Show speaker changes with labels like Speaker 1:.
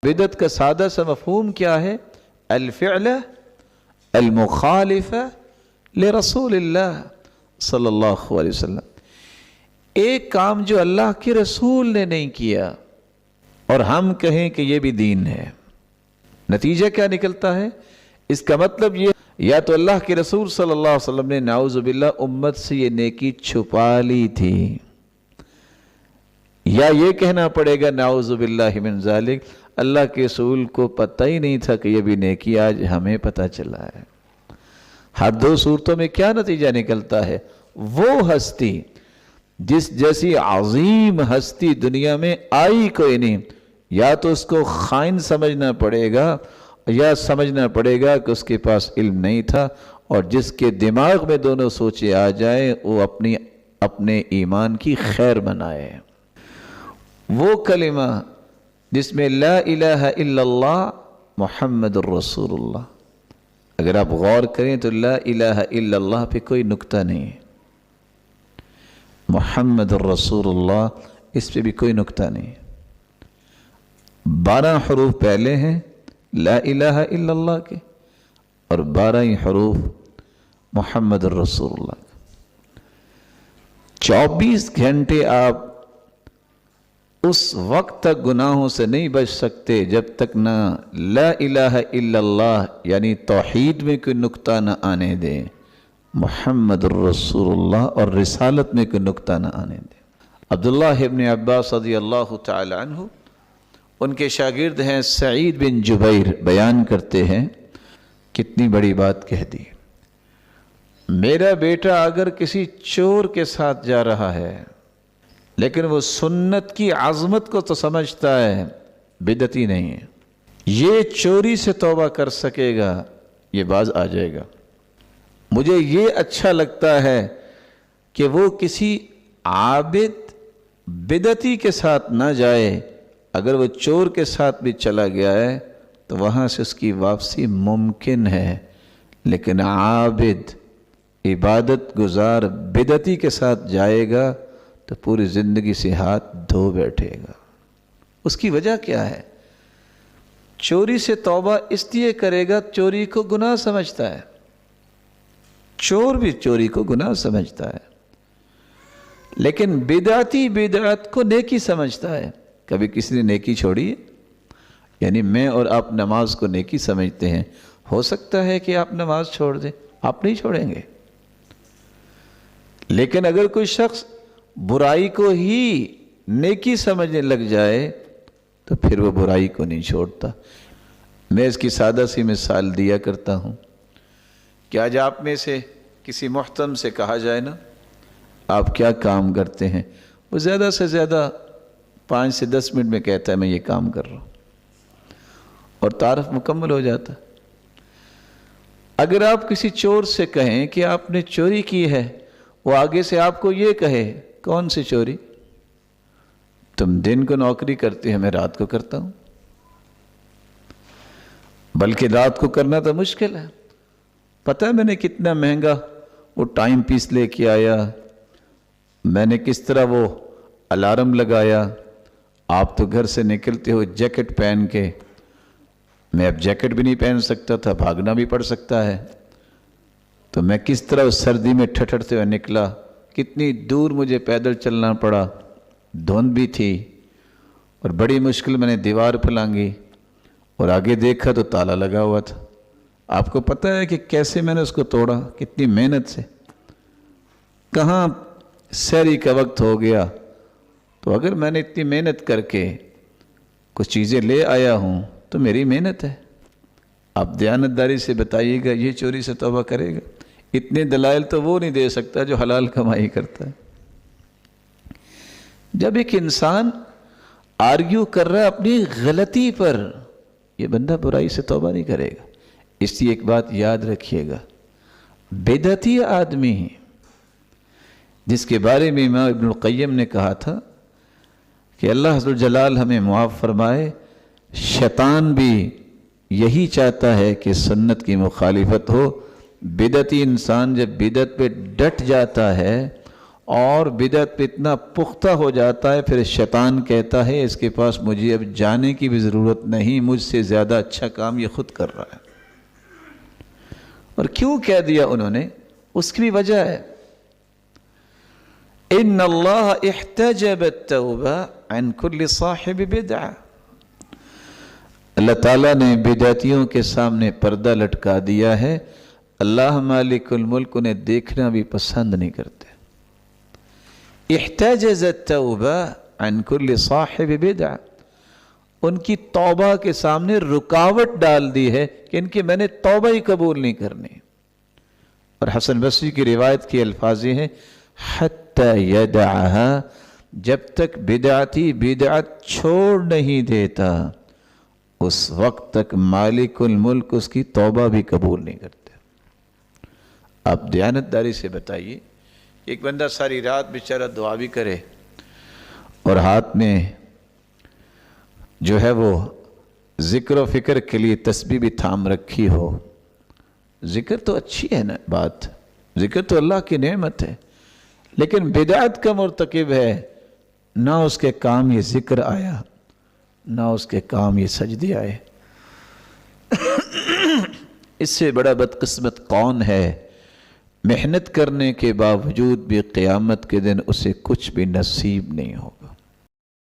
Speaker 1: بدعت کا سادہ سا مفہوم کیا ہے؟ الفعل المخالف لرسول اللہ صلی اللہ علیہ وسلم، ایک کام جو اللہ کے رسول نے نہیں کیا اور ہم کہیں کہ یہ بھی دین ہے۔ نتیجہ کیا نکلتا ہے؟ اس کا مطلب یہ، یا تو اللہ کے رسول صلی اللہ علیہ وسلم نے نعوذ باللہ امت سے یہ نیکی چھپا لی تھی، یا یہ کہنا پڑے گا نعوذ باللہ من ذالک، اللہ کے رسول کو پتہ ہی نہیں تھا کہ یہ بھی نیکی آج ہمیں پتہ چلا ہے۔ ہر دو صورتوں میں کیا نتیجہ نکلتا ہے؟ وہ ہستی جس جیسی عظیم ہستی دنیا میں آئی کوئی نہیں، یا تو اس کو خائن سمجھنا پڑے گا یا سمجھنا پڑے گا کہ اس کے پاس علم نہیں تھا، اور جس کے دماغ میں دونوں سوچے آ جائیں وہ اپنے ایمان کی خیر منائے۔ وہ کلمہ جس میں لا الہ الا اللہ محمد الرسول اللہ، اگر آپ غور کریں تو لا الہ الا اللہ پہ کوئی نکتہ نہیں ہے، محمد الرسول اللہ اس پہ بھی کوئی نکتہ نہیں ہے۔ 12 حروف پہلے ہیں لا الہ الا اللہ کے، اور 12 ہی حروف محمد الرسول اللہ کے۔ 24 گھنٹے آپ اس وقت تک گناہوں سے نہیں بچ سکتے جب تک نہ لا الہ الا اللہ یعنی توحید میں کوئی نکتہ نہ آنے دیں، محمد الرسول اللہ اور رسالت میں کوئی نکتہ نہ آنے دیں۔ عبداللہ ابن عباس رضی اللہ تعالی عنہ، ان کے شاگرد ہیں سعید بن جبیر، بیان کرتے ہیں کتنی بڑی بات کہہ دی۔ میرا بیٹا اگر کسی چور کے ساتھ جا رہا ہے لیکن وہ سنت کی عظمت کو تو سمجھتا ہے، بدعتی نہیں ہے، یہ چوری سے توبہ کر سکے گا، یہ باز آ جائے گا۔ مجھے یہ اچھا لگتا ہے کہ وہ کسی عابد بدعتی کے ساتھ نہ جائے، اگر وہ چور کے ساتھ بھی چلا گیا ہے تو وہاں سے اس کی واپسی ممکن ہے، لیکن عابد عبادت گزار بدعتی کے ساتھ جائے گا تو پوری زندگی سے ہاتھ دھو بیٹھے گا۔ اس کی وجہ کیا ہے؟ چوری سے توبہ اس لیے کرے گا، چوری کو گناہ سمجھتا ہے، چور بھی چوری کو گناہ سمجھتا ہے، لیکن بدعتی بدعت کو نیکی سمجھتا ہے۔ کبھی کسی نے نیکی چھوڑی ہے؟ یعنی میں اور آپ نماز کو نیکی سمجھتے ہیں، ہو سکتا ہے کہ آپ نماز چھوڑ دیں، آپ نہیں چھوڑیں گے، لیکن اگر کوئی شخص برائی کو ہی نیکی سمجھنے لگ جائے تو پھر وہ برائی کو نہیں چھوڑتا۔ میں اس کی سادہ سی مثال دیا کرتا ہوں کہ آج آپ میں سے کسی محترم سے کہا جائے نا آپ کیا کام کرتے ہیں، وہ زیادہ سے زیادہ 5 سے 10 منٹ میں کہتا ہے میں یہ کام کر رہا ہوں، اور تعارف مکمل ہو جاتا۔ اگر آپ کسی چور سے کہیں کہ آپ نے چوری کی ہے، وہ آگے سے آپ کو یہ کہے کون سی چوری؟ تم دن کو نوکری کرتے ہیں، میں رات کو کرتا ہوں، بلکہ رات کو کرنا تو مشکل ہے۔ پتہ ہے میں نے کتنا مہنگا وہ ٹائم پیس لے کے آیا، میں نے کس طرح وہ الارم لگایا، آپ تو گھر سے نکلتے ہو جیکٹ پہن کے، میں اب جیکٹ بھی نہیں پہن سکتا تھا، بھاگنا بھی پڑ سکتا ہے، تو میں کس طرح اس سردی میں ٹھٹھرتے ہوئے نکلا، کتنی دور مجھے پیدل چلنا پڑا، دھند بھی تھی، اور بڑی مشکل میں نے دیوار پہ لانگی، اور آگے دیکھا تو تالا لگا ہوا تھا۔ آپ کو پتہ ہے کہ کیسے میں نے اس کو توڑا، کتنی محنت سے، کہاں سحری کا وقت ہو گیا، تو اگر میں نے اتنی محنت کر کے کچھ چیزیں لے آیا ہوں تو میری محنت ہے۔ آپ دیانتداری سے بتائیے گا یہ چوری سے توبہ کرے گا؟ اتنے دلائل تو وہ نہیں دے سکتا جو حلال کمائی کرتا ہے۔ جب ایک انسان آرگیو کر رہا ہے اپنی غلطی پر، یہ بندہ برائی سے توبہ نہیں کرے گا۔ اس لیے ایک بات یاد رکھیے گا، بدعتی آدمی جس کے بارے میں امام ابن القیم نے کہا تھا کہ اللہ عز و جلال ہمیں معاف فرمائے، شیطان بھی یہی چاہتا ہے کہ سنت کی مخالفت ہو۔ بدعتی انسان جب بدعت پہ ڈٹ جاتا ہے اور بدعت پہ اتنا پختہ ہو جاتا ہے، پھر شیطان کہتا ہے اس کے پاس مجھے اب جانے کی بھی ضرورت نہیں، مجھ سے زیادہ اچھا کام یہ خود کر رہا ہے۔ اور کیوں کہہ دیا انہوں نے؟ اس کی بھی وجہ ہے، ان اللہ احتجب التوبہ عن کل صاحب بدعہ، اللہ تعالیٰ نے بدعتیوں کے سامنے پردہ لٹکا دیا ہے۔ اللہ مالک الملک انہیں دیکھنا بھی پسند نہیں کرتے۔ احتجز التوبہ عن کل صاحب بدعہ، ان کی توبہ کے سامنے رکاوٹ ڈال دی ہے کہ ان کی میں نے توبہ ہی قبول نہیں کرنی۔ اور حسن بصری کی روایت کی الفاظ یہ ہیں، حتی یدعہا، جب تک بدعتی بدعت چھوڑ نہیں دیتا اس وقت تک مالک الملک اس کی توبہ بھی قبول نہیں کرتے۔ آپ دیانتداری سے بتائیے، ایک بندہ ساری رات بیچارہ دعا بھی کرے اور ہاتھ میں جو ہے وہ ذکر و فکر کے لیے تسبیح بھی تھام رکھی ہو، ذکر تو اچھی ہے نا بات، ذکر تو اللہ کی نعمت ہے، لیکن بدعت کا مرتکب ہے، نہ اس کے کام یہ ذکر آیا، نہ اس کے کام یہ سجدے آئے۔ اس سے بڑا بدقسمت کون ہے؟ محنت کرنے کے باوجود بھی قیامت کے دن اسے کچھ بھی نصیب نہیں ہوگا۔